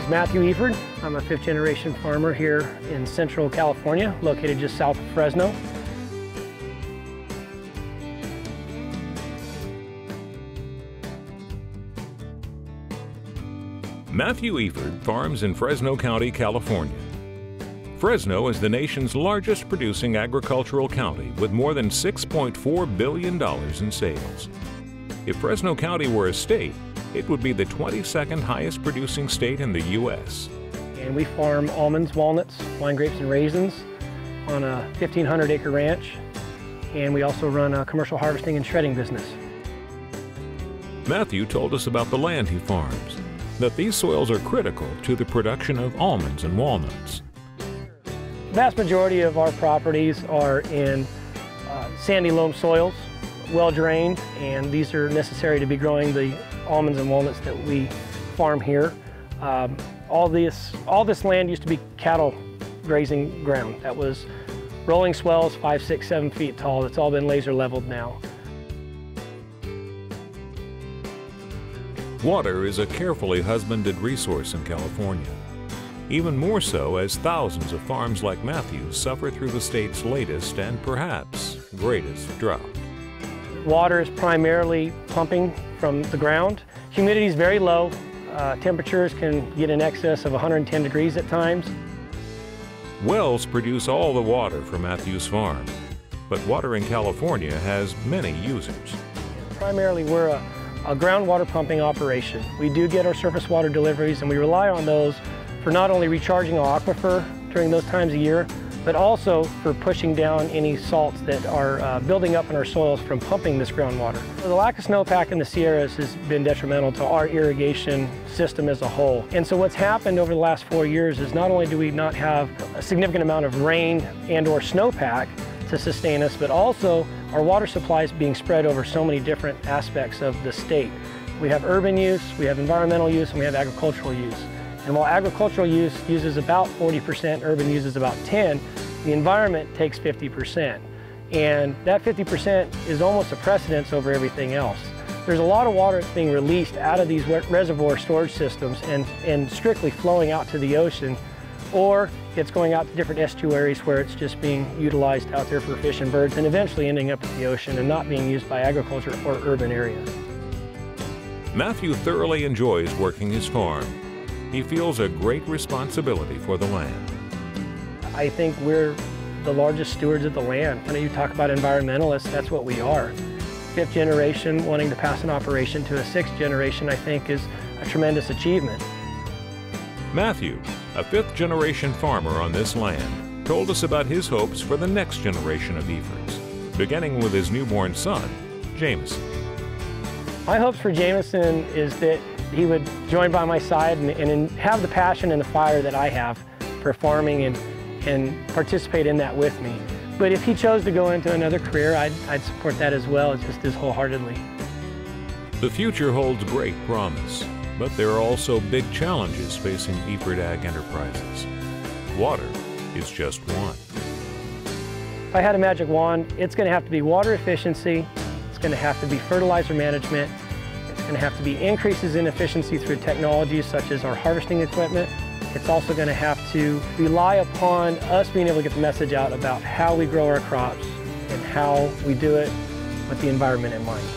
is Matthew Efird. I'm a fifth-generation farmer here in Central California, located just south of Fresno. Matthew Efird farms in Fresno County, California. Fresno is the nation's largest producing agricultural county with more than $6.4 billion in sales. If Fresno County were a state, it would be the 22nd highest producing state in the U.S. And we farm almonds, walnuts, wine grapes, and raisins on a 1,500-acre ranch. And we also run a commercial harvesting and shredding business. Matthew told us about the land he farms, that these soils are critical to the production of almonds and walnuts. The vast majority of our properties are in sandy loam soils, well drained, and these are necessary to be growing the almonds and walnuts that we farm here. All this land used to be cattle grazing ground. That was rolling swells 5, 6, 7 feet tall. It's all been laser leveled now. Water is a carefully husbanded resource in California, even more so as thousands of farms like Matthew's suffer through the state's latest and perhaps greatest drought. Water is primarily pumping from the ground. Humidity is very low. Temperatures can get in excess of 110 degrees at times. Wells produce all the water for Matthew's farm, but water in California has many users. Primarily, we're a groundwater pumping operation. We do get our surface water deliveries, and we rely on those for not only recharging our aquifer during those times of year, but also for pushing down any salts that are building up in our soils from pumping this groundwater. The lack of snowpack in the Sierras has been detrimental to our irrigation system as a whole. And so what's happened over the last 4 years is not only do we not have a significant amount of rain and or snowpack to sustain us, but also our water supply is being spread over so many different aspects of the state. We have urban use, we have environmental use, and we have agricultural use. And while agricultural use uses about 40%, urban uses about 10%, the environment takes 50%. And that 50% is almost a precedence over everything else. There's a lot of water that's being released out of these reservoir storage systems and strictly flowing out to the ocean, or it's going out to different estuaries where it's just being utilized out there for fish and birds and eventually ending up in the ocean and not being used by agriculture or urban areas. Matthew thoroughly enjoys working his farm. He feels a great responsibility for the land. I think we're the largest stewards of the land. When you talk about environmentalists, that's what we are. Fifth generation wanting to pass an operation to a sixth generation, I think, is a tremendous achievement. Matthew, a fifth-generation farmer on this land, told us about his hopes for the next generation of Efirds, beginning with his newborn son, Jameson. My hopes for Jameson is that he would join by my side and have the passion and the fire that I have for farming and participate in that with me. But if he chose to go into another career, I'd support that as well, just as wholeheartedly. The future holds great promise, but there are also big challenges facing Efird Ag Enterprises. Water is just one. If I had a magic wand, it's going to have to be water efficiency, it's going to have to be fertilizer management, it's going to have to be increases in efficiency through technologies such as our harvesting equipment. It's also going to have to rely upon us being able to get the message out about how we grow our crops and how we do it with the environment in mind.